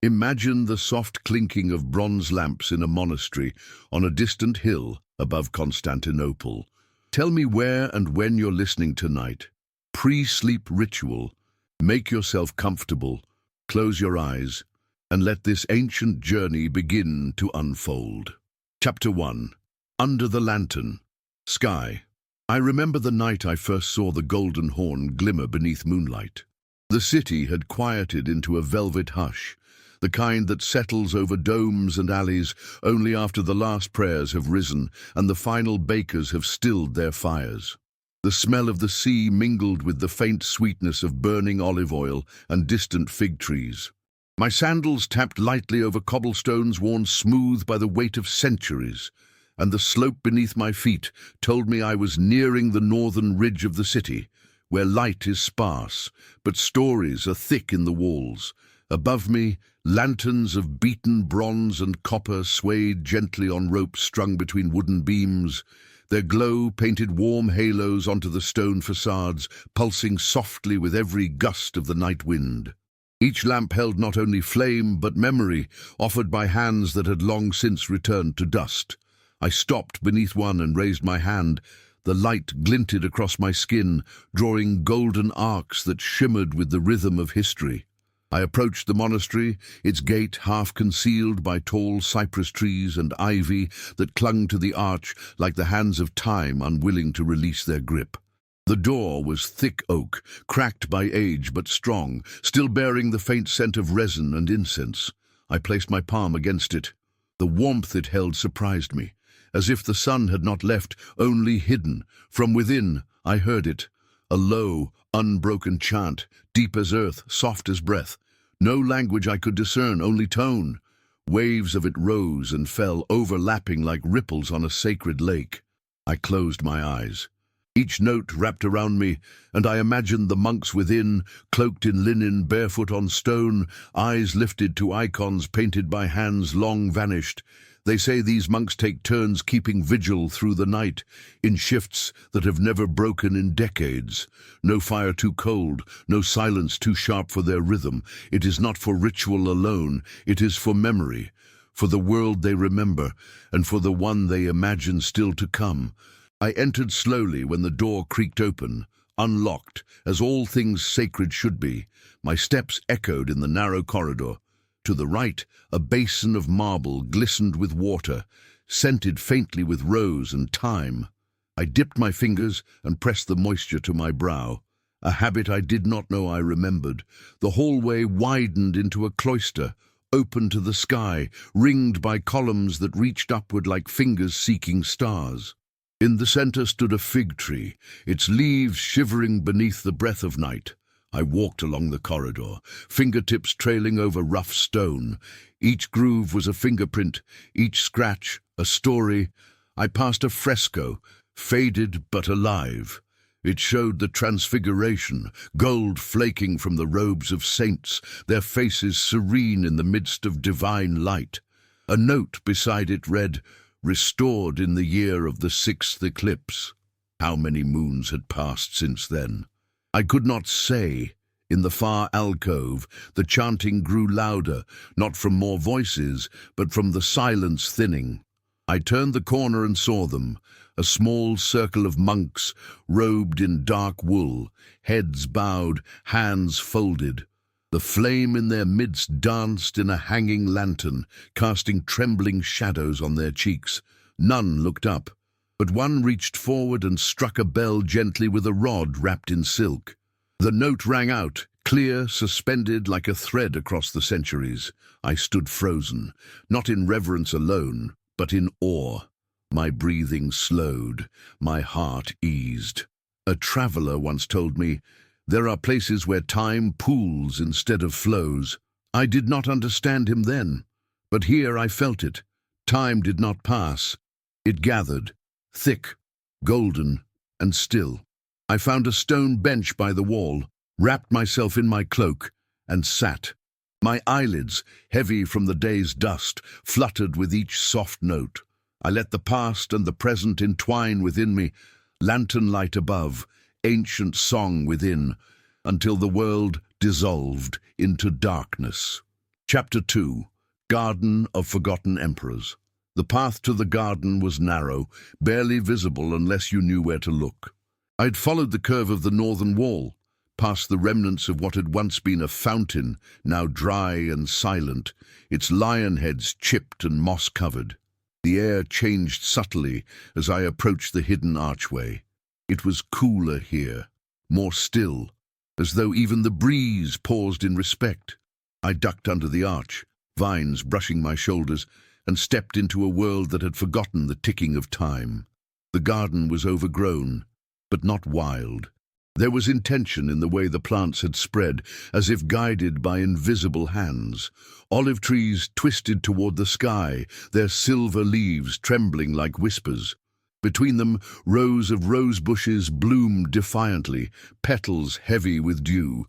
Imagine the soft clinking of bronze lamps in a monastery on a distant hill above Constantinople. Tell me where and when you're listening tonight. Pre-sleep ritual. Make yourself comfortable, close your eyes, and let this ancient journey begin to unfold. Chapter 1. Under the Lantern. Sky. I remember the night I first saw the golden horn glimmer beneath moonlight. The city had quieted into a velvet hush, the kind that settles over domes and alleys only after the last prayers have risen and the final bakers have stilled their fires. The smell of the sea mingled with the faint sweetness of burning olive oil and distant fig trees. My sandals tapped lightly over cobblestones worn smooth by the weight of centuries, and the slope beneath my feet told me I was nearing the northern ridge of the city, where light is sparse, but stories are thick in the walls. Above me, lanterns of beaten bronze and copper swayed gently on ropes strung between wooden beams. Their glow painted warm halos onto the stone facades, pulsing softly with every gust of the night wind. Each lamp held not only flame but memory, offered by hands that had long since returned to dust. I stopped beneath one and raised my hand. The light glinted across my skin, drawing golden arcs that shimmered with the rhythm of history. I approached the monastery, its gate half concealed by tall cypress trees and ivy that clung to the arch like the hands of time unwilling to release their grip. The door was thick oak, cracked by age but strong, still bearing the faint scent of resin and incense. I placed my palm against it. The warmth it held surprised me, as if the sun had not left, only hidden. From within, I heard it, a low, unbroken chant, deep as earth, soft as breath. No language I could discern, only tone. Waves of it rose and fell, overlapping like ripples on a sacred lake. I closed my eyes. Each note wrapped around me, and I imagined the monks within, cloaked in linen, barefoot on stone, eyes lifted to icons painted by hands long vanished. They say these monks take turns keeping vigil through the night, in shifts that have never broken in decades. No fire too cold, no silence too sharp for their rhythm. It is not for ritual alone, it is for memory, for the world they remember, and for the one they imagine still to come. I entered slowly when the door creaked open, unlocked, as all things sacred should be. My steps echoed in the narrow corridor. To the right, a basin of marble glistened with water, scented faintly with rose and thyme. I dipped my fingers and pressed the moisture to my brow, a habit I did not know I remembered. The hallway widened into a cloister, open to the sky, ringed by columns that reached upward like fingers seeking stars. In the center stood a fig tree, its leaves shivering beneath the breath of night. I walked along the corridor, fingertips trailing over rough stone. Each groove was a fingerprint, each scratch a story. I passed a fresco, faded but alive. It showed the transfiguration, gold flaking from the robes of saints, their faces serene in the midst of divine light. A note beside it read, "Restored in the year of the 6th eclipse." How many moons had passed since then? I could not say. In the far alcove, the chanting grew louder, not from more voices, but from the silence thinning. I turned the corner and saw them, a small circle of monks, robed in dark wool, heads bowed, hands folded. The flame in their midst danced in a hanging lantern, casting trembling shadows on their cheeks. None looked up, but one reached forward and struck a bell gently with a rod wrapped in silk. The note rang out, clear, suspended like a thread across the centuries. I stood frozen, not in reverence alone, but in awe. My breathing slowed, my heart eased. A traveler once told me, "There are places where time pools instead of flows." I did not understand him then, but here I felt it. Time did not pass. It gathered, thick, golden, and still. I found a stone bench by the wall, wrapped myself in my cloak, and sat. My eyelids, heavy from the day's dust, fluttered with each soft note. I let the past and the present entwine within me, lantern light above, ancient song within, until the world dissolved into darkness. Chapter 2. Garden of Forgotten Emperors. The path to the garden was narrow, barely visible unless you knew where to look. I had followed the curve of the northern wall, past the remnants of what had once been a fountain, now dry and silent, its lion heads chipped and moss-covered. The air changed subtly as I approached the hidden archway. It was cooler here, more still, as though even the breeze paused in respect. I ducked under the arch, vines brushing my shoulders, and stepped into a world that had forgotten the ticking of time. The garden was overgrown, but not wild. There was intention in the way the plants had spread, as if guided by invisible hands. Olive trees twisted toward the sky, their silver leaves trembling like whispers. Between them, rows of rose bushes bloomed defiantly, petals heavy with dew.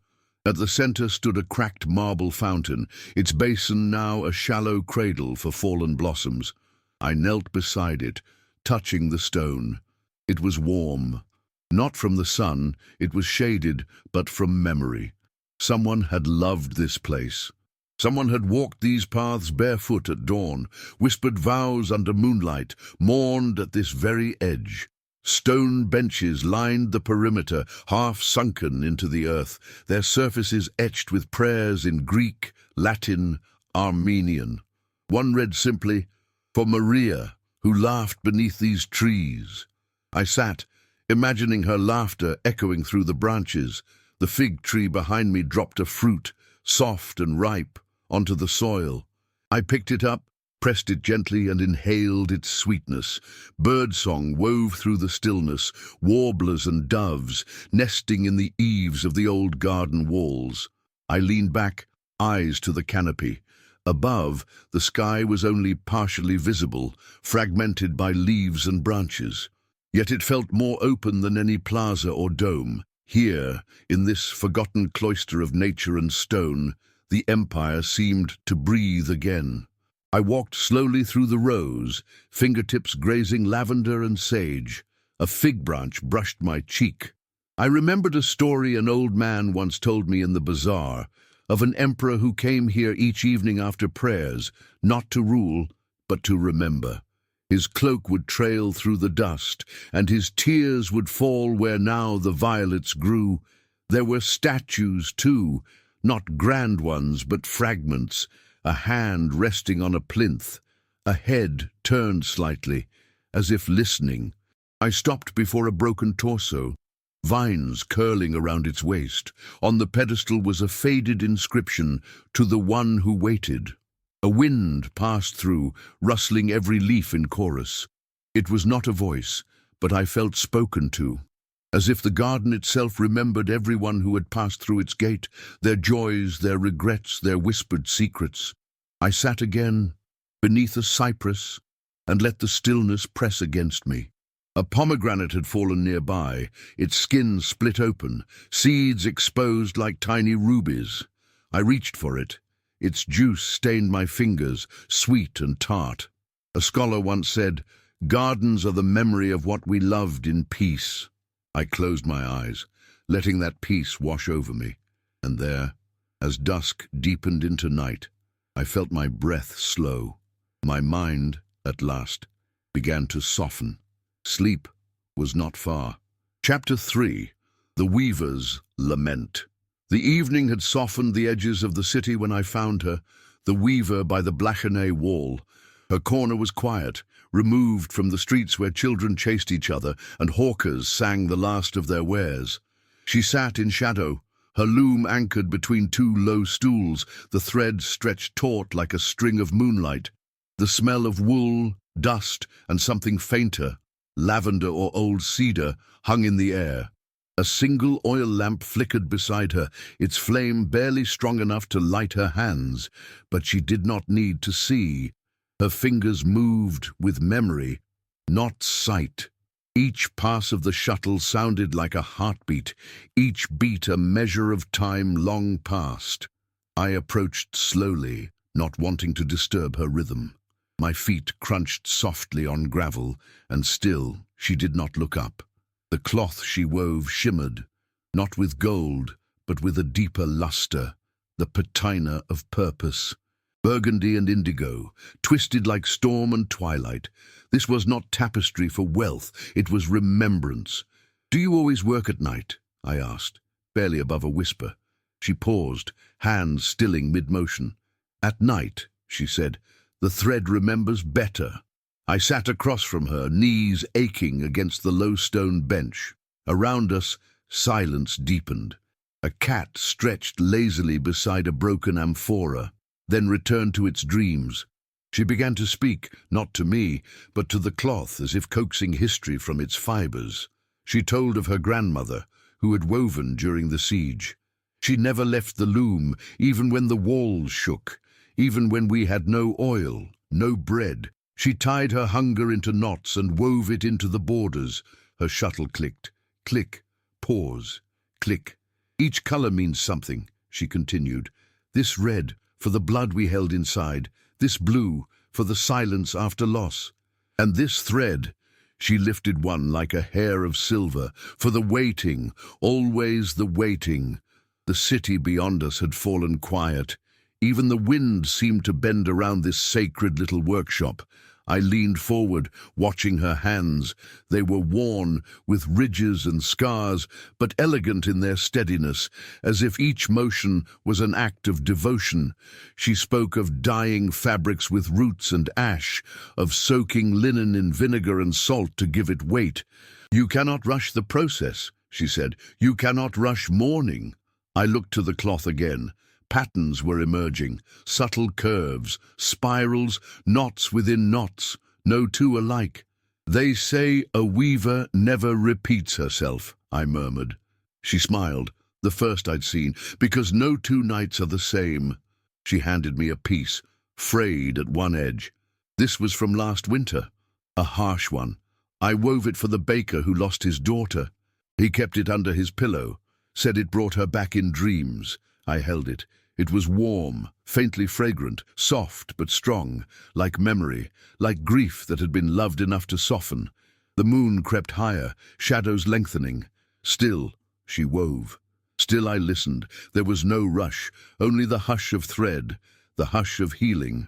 At the center stood a cracked marble fountain, its basin now a shallow cradle for fallen blossoms. I knelt beside it, touching the stone. It was warm. Not from the sun, it was shaded, but from memory. Someone had loved this place. Someone had walked these paths barefoot at dawn, whispered vows under moonlight, mourned at this very edge. Stone benches lined the perimeter, half sunken into the earth, their surfaces etched with prayers in Greek, Latin, Armenian. One read simply, "For Maria, who laughed beneath these trees." I sat, imagining her laughter echoing through the branches. The fig tree behind me dropped a fruit, soft and ripe, onto the soil. I picked it up, pressed it gently, and inhaled its sweetness. Birdsong wove through the stillness, warblers and doves nesting in the eaves of the old garden walls. I leaned back, eyes to the canopy. Above, the sky was only partially visible, fragmented by leaves and branches. Yet it felt more open than any plaza or dome. Here, in this forgotten cloister of nature and stone, the empire seemed to breathe again. I walked slowly through the rows, fingertips grazing lavender and sage. A fig branch brushed my cheek. I remembered a story an old man once told me in the bazaar, of an emperor who came here each evening after prayers, not to rule, but to remember. His cloak would trail through the dust, and his tears would fall where now the violets grew. There were statues, too, not grand ones, but fragments, a hand resting on a plinth, a head turned slightly, as if listening. I stopped before a broken torso, vines curling around its waist. On the pedestal was a faded inscription, "To the one who waited." A wind passed through, rustling every leaf in chorus. It was not a voice, but I felt spoken to, as if the garden itself remembered everyone who had passed through its gate, their joys, their regrets, their whispered secrets. I sat again, beneath a cypress, and let the stillness press against me. A pomegranate had fallen nearby, its skin split open, seeds exposed like tiny rubies. I reached for it. Its juice stained my fingers, sweet and tart. A scholar once said, "Gardens are the memory of what we loved in peace." I closed my eyes, letting that peace wash over me. And there, as dusk deepened into night, I felt my breath slow. My mind, at last, began to soften. Sleep was not far. Chapter 3. The Weaver's Lament. The evening had softened the edges of the city when I found her, the weaver by the Blachernay wall. Her corner was quiet, removed from the streets where children chased each other and hawkers sang the last of their wares. She sat in shadow, her loom anchored between two low stools, the thread stretched taut like a string of moonlight. The smell of wool, dust, and something fainter, lavender or old cedar, hung in the air. A single oil lamp flickered beside her, its flame barely strong enough to light her hands, but she did not need to see. Her fingers moved with memory, not sight. Each pass of the shuttle sounded like a heartbeat, each beat a measure of time long past. I approached slowly, not wanting to disturb her rhythm. My feet crunched softly on gravel, and still she did not look up. The cloth she wove shimmered, not with gold, but with a deeper luster, the patina of purpose. burgundy and indigo, twisted like storm and twilight. This was not tapestry for wealth, it was remembrance. "Do you always work at night?" I asked, barely above a whisper. She paused, hands stilling mid-motion. "At night," she said, "the thread remembers better." I sat across from her, knees aching against the low stone bench. Around us, silence deepened. A cat stretched lazily beside a broken amphora, then returned to its dreams. She began to speak, not to me, but to the cloth, as if coaxing history from its fibers. She told of her grandmother, who had woven during the siege. She never left the loom, even when the walls shook, even when we had no oil, no bread. She tied her hunger into knots and wove it into the borders. Her shuttle clicked. Click, pause, click. "Each color means something," she continued. "This red, for the blood we held inside. This blue, for the silence after loss. And this thread," she lifted one like a hair of silver, "for the waiting, always the waiting." The city beyond us had fallen quiet. Even the wind seemed to bend around this sacred little workshop. I leaned forward, watching her hands. They were worn, with ridges and scars, but elegant in their steadiness, as if each motion was an act of devotion. She spoke of dyeing fabrics with roots and ash, of soaking linen in vinegar and salt to give it weight. "You cannot rush the process," she said. "You cannot rush mourning." I looked to the cloth again. Patterns were emerging, subtle curves, spirals, knots within knots, no two alike. "They say a weaver never repeats herself," I murmured. She smiled, the first I'd seen, "because no two nights are the same." She handed me a piece, frayed at one edge. "This was from last winter, a harsh one. I wove it for the baker who lost his daughter. He kept it under his pillow, said it brought her back in dreams." I held it. It was warm, faintly fragrant, soft but strong, like memory, like grief that had been loved enough to soften. The moon crept higher, shadows lengthening. Still, she wove. Still I listened. There was no rush, only the hush of thread, the hush of healing.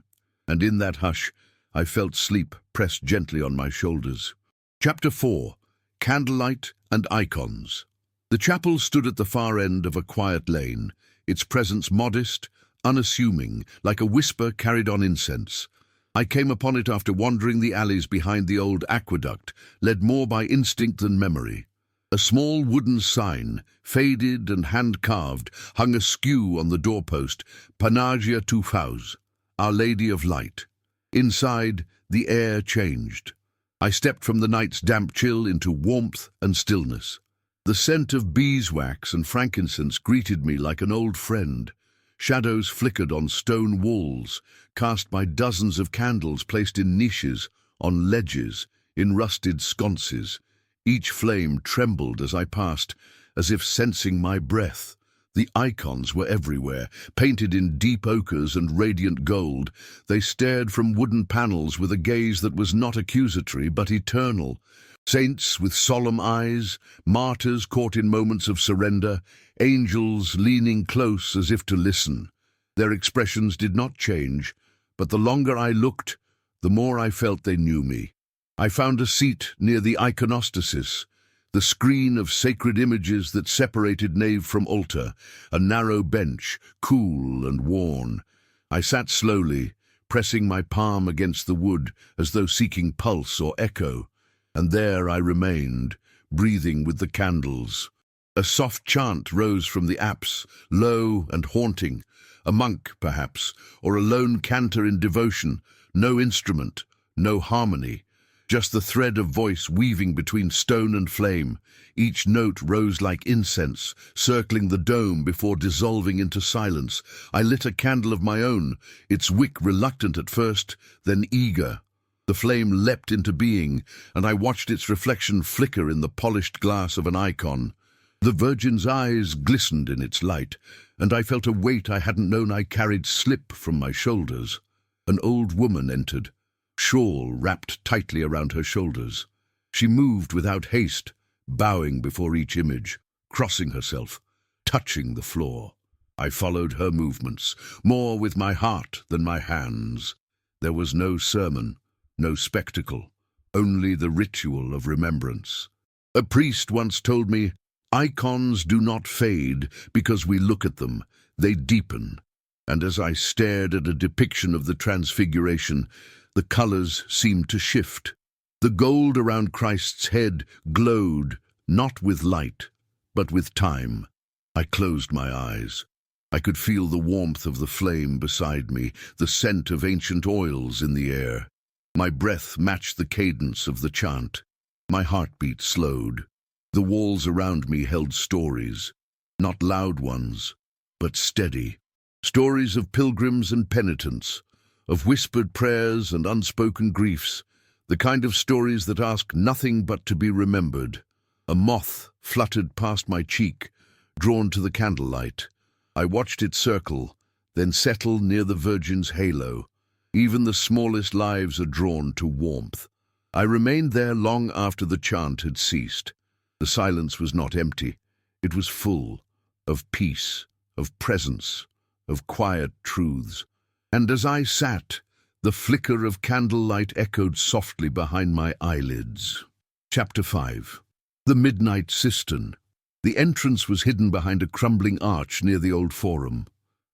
And in that hush, I felt sleep pressed gently on my shoulders. Chapter 4. Candlelight and Icons. The chapel stood at the far end of a quiet lane, its presence modest, unassuming, like a whisper carried on incense. I came upon it after wandering the alleys behind the old aqueduct, led more by instinct than memory. A small wooden sign, faded and hand-carved, hung askew on the doorpost, Panagia Tufaus, Our Lady of Light. Inside, the air changed. I stepped from the night's damp chill into warmth and stillness. The scent of beeswax and frankincense greeted me like an old friend. Shadows flickered on stone walls, cast by dozens of candles placed in niches, on ledges, in rusted sconces. Each flame trembled as I passed, as if sensing my breath. The icons were everywhere, painted in deep ochres and radiant gold. They stared from wooden panels with a gaze that was not accusatory but eternal. Saints with solemn eyes, martyrs caught in moments of surrender, angels leaning close as if to listen. Their expressions did not change, but the longer I looked, the more I felt they knew me. I found a seat near the iconostasis, the screen of sacred images that separated nave from altar, a narrow bench, cool and worn. I sat slowly, pressing my palm against the wood as though seeking pulse or echo. And there I remained, breathing with the candles. A soft chant rose from the apse, low and haunting. A monk, perhaps, or a lone cantor in devotion. No instrument, no harmony. Just the thread of voice weaving between stone and flame. Each note rose like incense, circling the dome before dissolving into silence. I lit a candle of my own, its wick reluctant at first, then eager. The flame leapt into being, and I watched its reflection flicker in the polished glass of an icon. The Virgin's eyes glistened in its light, and I felt a weight I hadn't known I carried slip from my shoulders. An old woman entered, shawl wrapped tightly around her shoulders. She moved without haste, bowing before each image, crossing herself, touching the floor. I followed her movements, more with my heart than my hands. There was no sermon, no spectacle, only the ritual of remembrance. A priest once told me, "Icons do not fade because we look at them, they deepen." And as I stared at a depiction of the Transfiguration, the colors seemed to shift. The gold around Christ's head glowed, not with light, but with time. I closed my eyes. I could feel the warmth of the flame beside me, the scent of ancient oils in the air. My breath matched the cadence of the chant. My heartbeat slowed. The walls around me held stories, not loud ones, but steady. Stories of pilgrims and penitents, of whispered prayers and unspoken griefs, the kind of stories that ask nothing but to be remembered. A moth fluttered past my cheek, drawn to the candlelight. I watched it circle, then settle near the Virgin's halo. Even the smallest lives are drawn to warmth. I remained there long after the chant had ceased. The silence was not empty. It was full of peace, of presence, of quiet truths. And as I sat, the flicker of candlelight echoed softly behind my eyelids. Chapter 5. The Midnight Cistern. The entrance was hidden behind a crumbling arch near the old forum.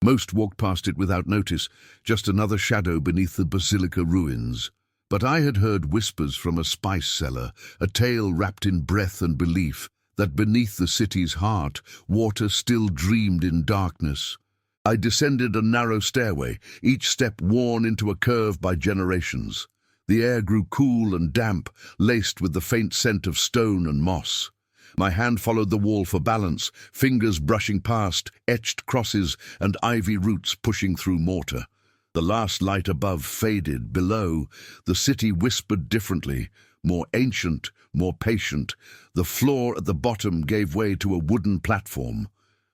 Most walked past it without notice, just another shadow beneath the basilica ruins. But I had heard whispers from a spice cellar, a tale wrapped in breath and belief, that beneath the city's heart, water still dreamed in darkness. I descended a narrow stairway, each step worn into a curve by generations. The air grew cool and damp, laced with the faint scent of stone and moss. My hand followed the wall for balance, fingers brushing past, etched crosses and ivy roots pushing through mortar. The last light above faded. Below, the city whispered differently, more ancient, more patient. The floor at the bottom gave way to a wooden platform.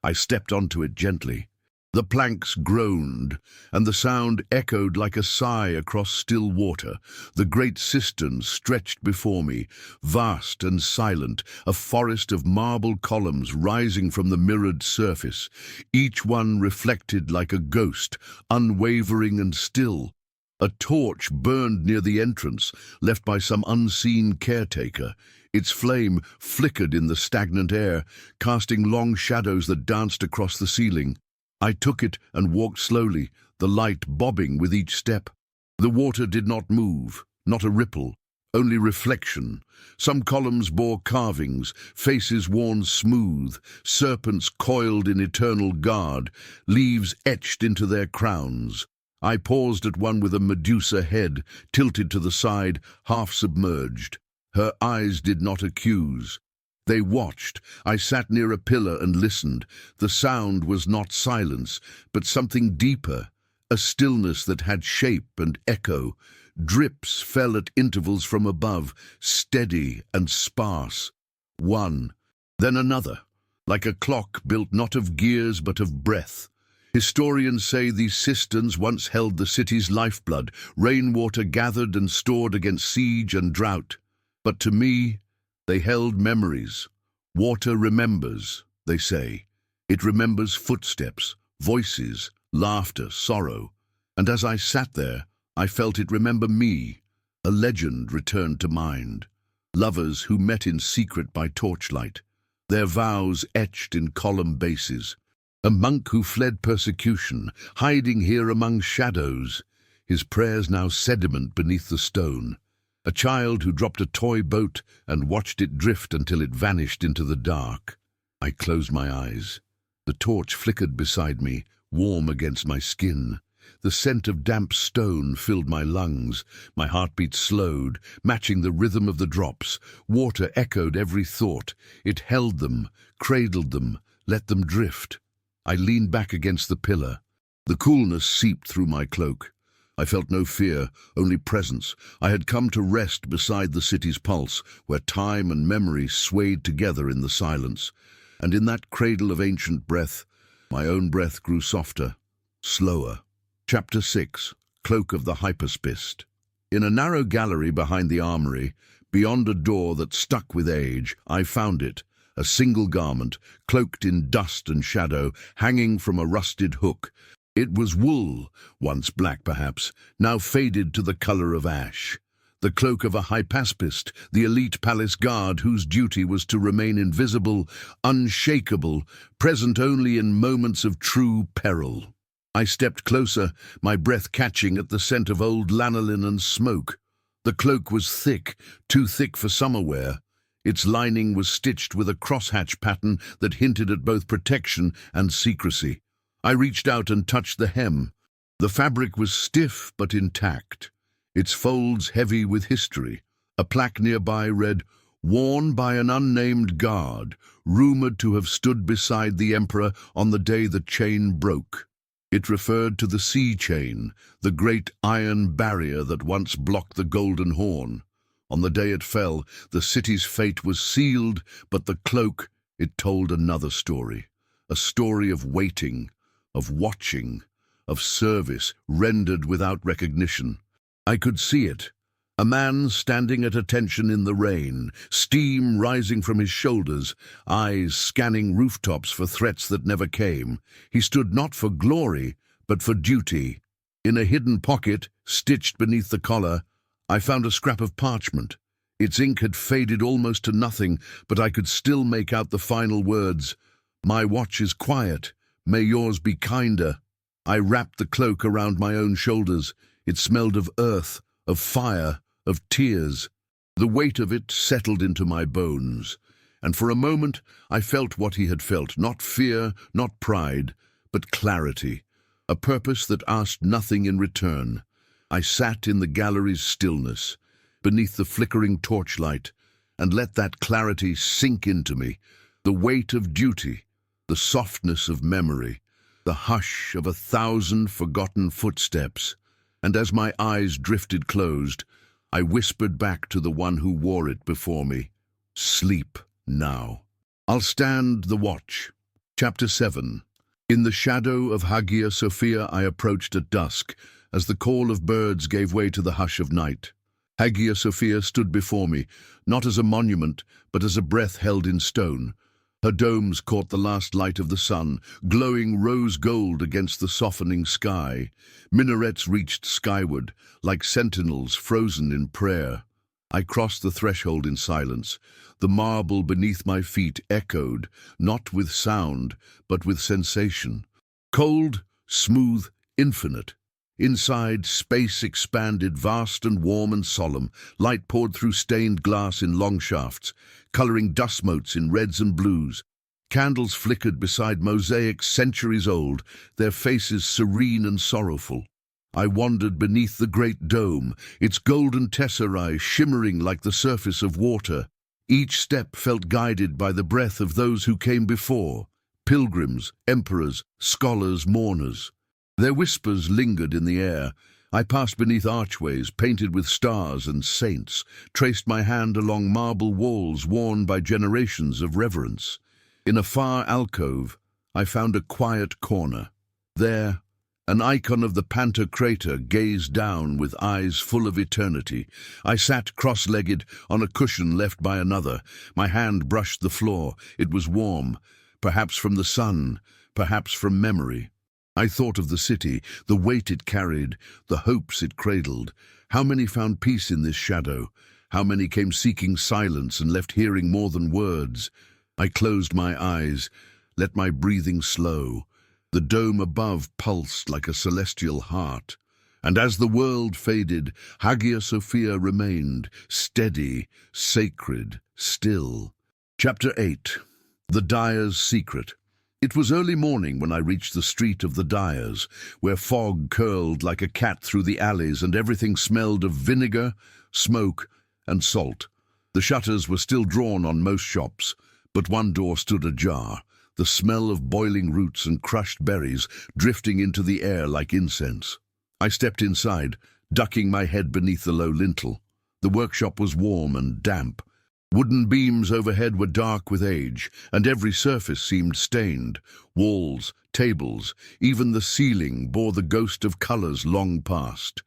I stepped onto it gently. The planks groaned, and the sound echoed like a sigh across still water. The great cisterns stretched before me, vast and silent, a forest of marble columns rising from the mirrored surface, each one reflected like a ghost, unwavering and still. A torch burned near the entrance, left by some unseen caretaker. Its flame flickered in the stagnant air, casting long shadows that danced across the ceiling. I took it and walked slowly, the light bobbing with each step. The water did not move, not a ripple, only reflection. Some columns bore carvings, faces worn smooth, serpents coiled in eternal guard, leaves etched into their crowns. I paused at one with a Medusa head, tilted to the side, half submerged. Her eyes did not accuse. They watched. I sat near a pillar and listened. The sound was not silence, but something deeper, a stillness that had shape and echo. Drips fell at intervals from above, steady and sparse. One, then another, like a clock built not of gears but of breath. Historians say these cisterns once held the city's lifeblood, rainwater gathered and stored against siege and drought. But to me, they held memories. Water remembers, they say. It remembers footsteps, voices, laughter, sorrow. And as I sat there, I felt it remember me. A legend returned to mind. Lovers who met in secret by torchlight, their vows etched in column bases. A monk who fled persecution, hiding here among shadows, his prayers now sediment beneath the stone. A child who dropped a toy boat and watched it drift until it vanished into the dark. I closed my eyes. The torch flickered beside me, warm against my skin. The scent of damp stone filled my lungs. My heartbeat slowed, matching the rhythm of the drops. Water echoed every thought. It held them, cradled them, let them drift. I leaned back against the pillar. The coolness seeped through my cloak. I felt no fear, only presence. I had come to rest beside the city's pulse, where time and memory swayed together in the silence. And in that cradle of ancient breath, my own breath grew softer, slower. Chapter 6. Cloak of the Hypaspist. In a narrow gallery behind the armory, beyond a door that stuck with age, I found it, a single garment, cloaked in dust and shadow, hanging from a rusted hook. It was wool, once black perhaps, now faded to the color of ash. The cloak of a hypaspist, the elite palace guard whose duty was to remain invisible, unshakable, present only in moments of true peril. I stepped closer, my breath catching at the scent of old lanolin and smoke. The cloak was thick, too thick for summer wear. Its lining was stitched with a crosshatch pattern that hinted at both protection and secrecy. I reached out and touched the hem. The fabric was stiff but intact, its folds heavy with history. A plaque nearby read, "Worn by an unnamed guard, rumored to have stood beside the emperor on the day the chain broke." It referred to the sea chain, the great iron barrier that once blocked the Golden Horn. On the day it fell, the city's fate was sealed, but the cloak, it told another story. A story of waiting, of watching, of service rendered without recognition. I could see it. A man standing at attention in the rain, steam rising from his shoulders, eyes scanning rooftops for threats that never came. He stood not for glory, but for duty. In a hidden pocket, stitched beneath the collar, I found a scrap of parchment. Its ink had faded almost to nothing, but I could still make out the final words. "My watch is quiet. May yours be kinder." I wrapped the cloak around my own shoulders. It smelled of earth, of fire, of tears. The weight of it settled into my bones, and for a moment I felt what he had felt, not fear, not pride, but clarity, a purpose that asked nothing in return. I sat in the gallery's stillness, beneath the flickering torchlight, and let that clarity sink into me, the weight of duty, the softness of memory, the hush of 1,000 forgotten footsteps. And as my eyes drifted closed, I whispered back to the one who wore it before me, "Sleep now. I'll stand the watch." Chapter 7. In the shadow of Hagia Sophia I approached at dusk, as the call of birds gave way to the hush of night. Hagia Sophia stood before me, not as a monument, but as a breath held in stone. Her domes caught the last light of the sun, glowing rose-gold against the softening sky. Minarets reached skyward, like sentinels frozen in prayer. I crossed the threshold in silence. The marble beneath my feet echoed, not with sound, but with sensation. Cold, smooth, infinite. Inside, space expanded, vast and warm and solemn. Light poured through stained glass in long shafts, coloring dust motes in reds and blues. Candles flickered beside mosaics centuries old, their faces serene and sorrowful. I wandered beneath the great dome, its golden tesserae shimmering like the surface of water. Each step felt guided by the breath of those who came before, pilgrims, emperors, scholars, mourners. Their whispers lingered in the air. I passed beneath archways painted with stars and saints, traced my hand along marble walls worn by generations of reverence. In a far alcove, I found a quiet corner. There, an icon of the Pantocrator gazed down with eyes full of eternity. I sat cross-legged on a cushion left by another. My hand brushed the floor. It was warm, perhaps from the sun, perhaps from memory. I thought of the city, the weight it carried, the hopes it cradled. How many found peace in this shadow? How many came seeking silence and left hearing more than words? I closed my eyes, let my breathing slow. The dome above pulsed like a celestial heart. And as the world faded, Hagia Sophia remained, steady, sacred, still. Chapter 8. The Dyer's Secret. It was early morning when I reached the street of the dyers, where fog curled like a cat through the alleys and everything smelled of vinegar, smoke, and salt. The shutters were still drawn on most shops, but one door stood ajar, the smell of boiling roots and crushed berries drifting into the air like incense. I stepped inside, ducking my head beneath the low lintel. The workshop was warm and damp. Wooden beams overhead were dark with age, and every surface seemed stained. Walls, tables, even the ceiling bore the ghost of colors long past.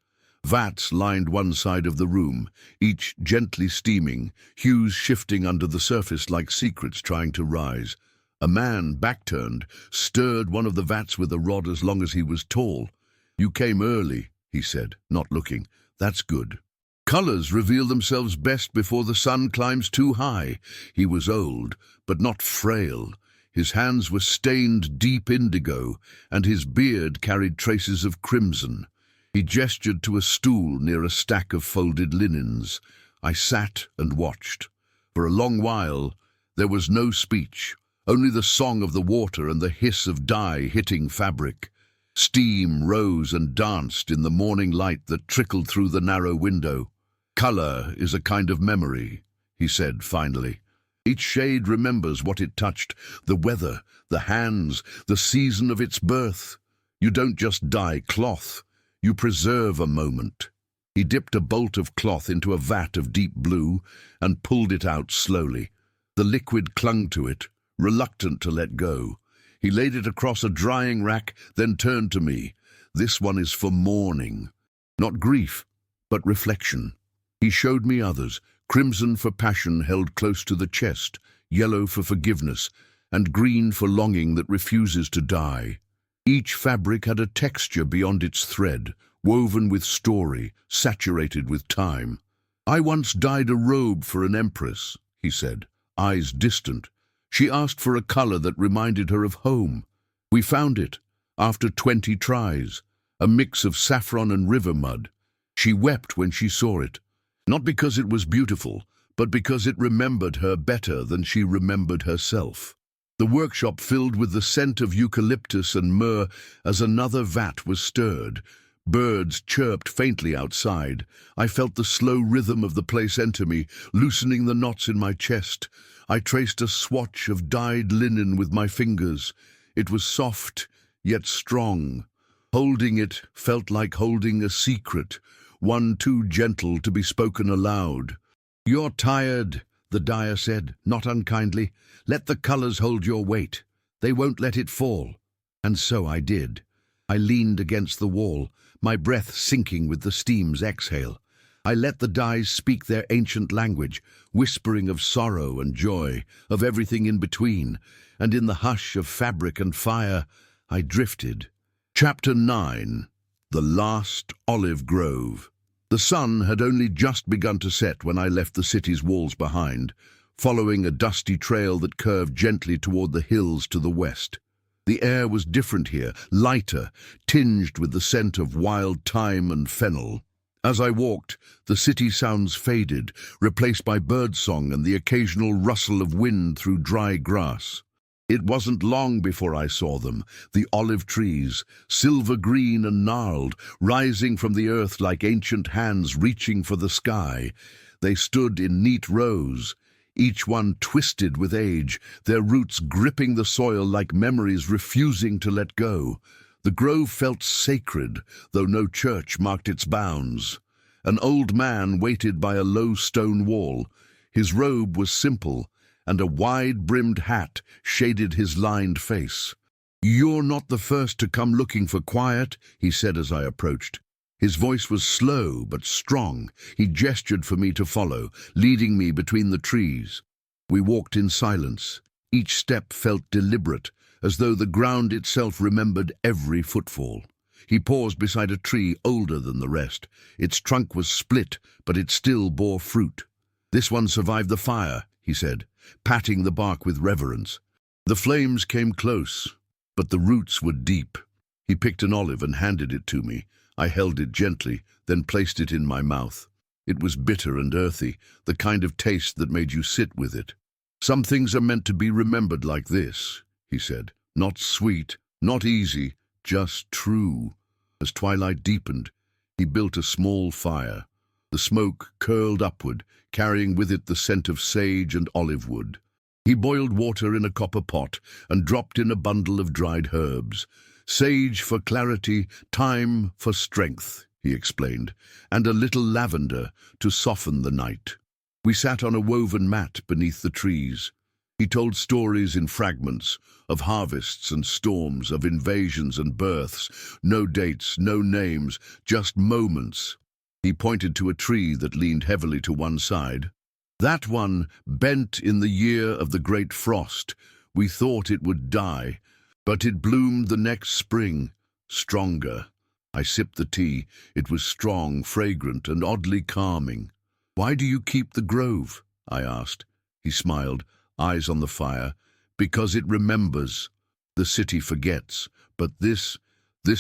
Vats lined one side of the room, each gently steaming, hues shifting under the surface like secrets trying to rise. A man, back-turned, stirred one of the vats with a rod as long as he was tall. "You came early," he said, not looking. "That's good. Colors reveal themselves best before the sun climbs too high." He was old, but not frail. His hands were stained deep indigo, and his beard carried traces of crimson. He gestured to a stool near a stack of folded linens. I sat and watched. For a long while, there was no speech, only the song of the water and the hiss of dye hitting fabric. Steam rose and danced in the morning light that trickled through the narrow window. "Color is a kind of memory," he said finally. "Each shade remembers what it touched, the weather, the hands, the season of its birth. You don't just dye cloth, you preserve a moment." He dipped a bolt of cloth into a vat of deep blue and pulled it out slowly. The liquid clung to it, reluctant to let go. He laid it across a drying rack, then turned to me. "This one is for mourning. Not grief, but reflection." He showed me others, crimson for passion held close to the chest, yellow for forgiveness, and green for longing that refuses to die. Each fabric had a texture beyond its thread, woven with story, saturated with time. "I once dyed a robe for an empress," he said, eyes distant. "She asked for a color that reminded her of home. We found it, after 20 tries, a mix of saffron and river mud. She wept when she saw it, not because it was beautiful, but because it remembered her better than she remembered herself." The workshop filled with the scent of eucalyptus and myrrh as another vat was stirred. Birds chirped faintly outside. I felt the slow rhythm of the place enter me, loosening the knots in my chest. I traced a swatch of dyed linen with my fingers. It was soft, yet strong. Holding it felt like holding a secret, one too gentle to be spoken aloud. "You're tired," the dyer said, not unkindly. "Let the colors hold your weight. They won't let it fall." And so I did. I leaned against the wall, my breath sinking with the steam's exhale. I let the dyes speak their ancient language, whispering of sorrow and joy, of everything in between, and in the hush of fabric and fire, I drifted. Chapter 9. The Last Olive Grove. The sun had only just begun to set when I left the city's walls behind, following a dusty trail that curved gently toward the hills to the west. The air was different here, lighter, tinged with the scent of wild thyme and fennel. As I walked, the city sounds faded, replaced by birdsong and the occasional rustle of wind through dry grass. It wasn't long before I saw them, the olive trees, silver green and gnarled, rising from the earth like ancient hands reaching for the sky. They stood in neat rows, each one twisted with age, their roots gripping the soil like memories refusing to let go. The grove felt sacred, though no church marked its bounds. An old man waited by a low stone wall. His robe was simple, and a wide-brimmed hat shaded his lined face. "You're not the first to come looking for quiet," he said as I approached. His voice was slow but strong. He gestured for me to follow, leading me between the trees. We walked in silence. Each step felt deliberate, as though the ground itself remembered every footfall. He paused beside a tree older than the rest. Its trunk was split, but it still bore fruit. "This one survived the fire," he said, patting the bark with reverence. "The flames came close, but the roots were deep." He picked an olive and handed it to me. I held it gently, then placed it in my mouth. It was bitter and earthy, the kind of taste that made you sit with it. "Some things are meant to be remembered like this," he said. "Not sweet, not easy, just true." As twilight deepened, he built a small fire. The smoke curled upward, carrying with it the scent of sage and olive wood. He boiled water in a copper pot and dropped in a bundle of dried herbs. "Sage for clarity, thyme for strength," he explained, "and a little lavender to soften the night." We sat on a woven mat beneath the trees. He told stories in fragments, of harvests and storms, of invasions and births. No dates, no names, just moments. He pointed to a tree that leaned heavily to one side. That one, bent in the year of the great frost. We thought it would die, but it bloomed the next spring, stronger. I sipped the tea. It was strong, fragrant, and oddly calming. "Why do you keep the grove?" I asked. He smiled, eyes on the fire. "Because it remembers. The city forgets, but this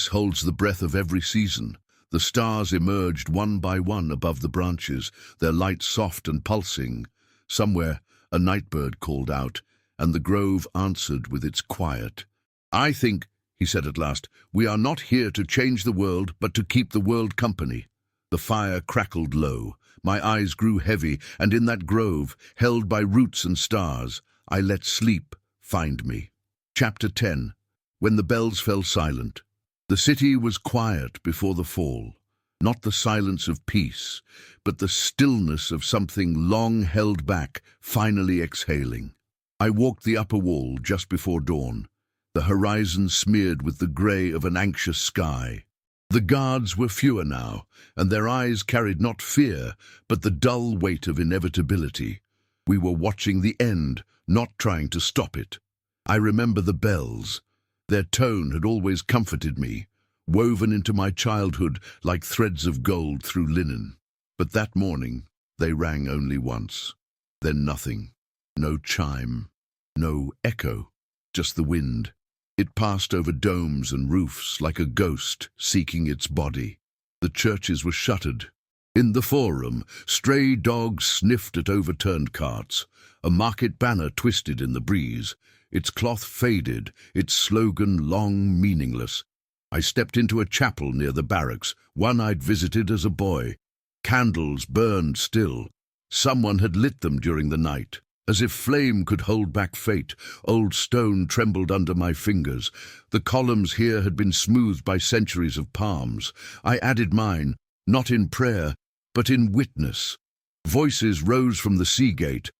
holds the breath of every season." The stars emerged one by one above the branches, their light soft and pulsing. Somewhere, a nightbird called out, and the grove answered with its quiet. "I think," he said at last, "we are not here to change the world, but to keep the world company." The fire crackled low. My eyes grew heavy, and in that grove, held by roots and stars, I let sleep find me. Chapter 10. When the bells fell silent. The city was quiet before the fall. Not the silence of peace, but the stillness of something long held back, finally exhaling. I walked the upper wall just before dawn, the horizon smeared with the grey of an anxious sky. The guards were fewer now, and their eyes carried not fear, but the dull weight of inevitability. We were watching the end, not trying to stop it. I remember the bells. Their tone had always comforted me, woven into my childhood like threads of gold through linen. But that morning, they rang only once. Then nothing. No chime. No echo. Just the wind. It passed over domes and roofs like a ghost seeking its body. The churches were shuttered. In the forum, stray dogs sniffed at overturned carts. A market banner twisted in the breeze. Its cloth faded, its slogan long meaningless. I stepped into a chapel near the barracks, one I'd visited as a boy. Candles burned still. Someone had lit them during the night. As if flame could hold back fate, old stone trembled under my fingers. The columns here had been smoothed by centuries of palms. I added mine, not in prayer, but in witness. Voices rose from the sea gate.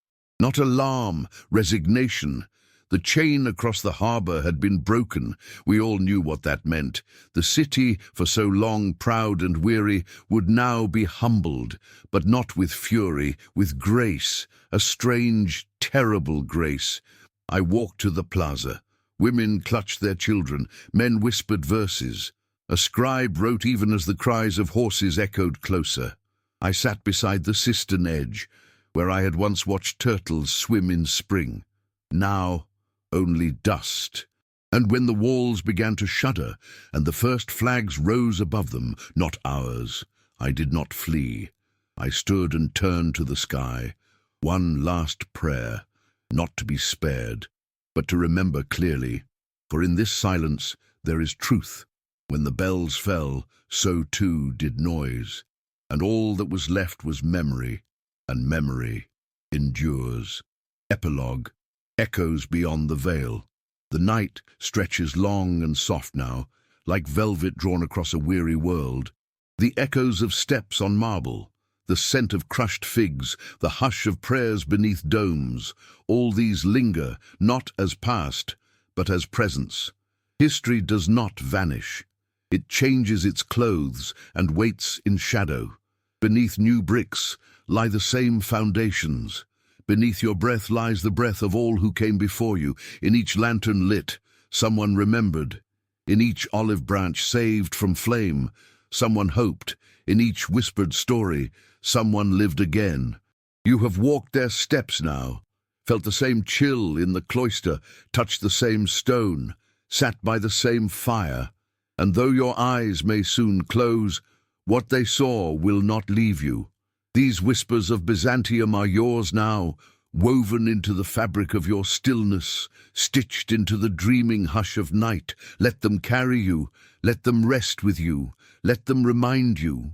Not alarm, resignation. The chain across the harbour had been broken. We all knew what that meant. The city, for so long proud and weary, would now be humbled, but not with fury, with grace, a strange, terrible grace. I walked to the plaza. Women clutched their children, men whispered verses. A scribe wrote even as the cries of horses echoed closer. I sat beside the cistern edge, where I had once watched turtles swim in spring. Now, only dust. And when the walls began to shudder, and the first flags rose above them, not ours, I did not flee. I stood and turned to the sky. One last prayer, not to be spared, but to remember clearly. For in this silence there is truth. When the bells fell, so too did noise. And all that was left was memory, and memory endures. Epilogue. Echoes beyond the veil. The night stretches long and soft now, like velvet drawn across a weary world. The echoes of steps on marble, the scent of crushed figs, the hush of prayers beneath domes, all these linger, not as past, but as presence. History does not vanish. It changes its clothes and waits in shadow. Beneath new bricks lie the same foundations. Beneath your breath lies the breath of all who came before you. In each lantern lit, someone remembered. In each olive branch saved from flame, someone hoped. In each whispered story, someone lived again. You have walked their steps now, felt the same chill in the cloister, touched the same stone, sat by the same fire. And though your eyes may soon close, what they saw will not leave you. These whispers of Byzantium are yours now, woven into the fabric of your stillness, stitched into the dreaming hush of night. Let them carry you, let them rest with you, let them remind you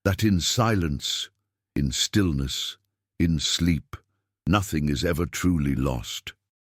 that in silence, in stillness, in sleep, nothing is ever truly lost.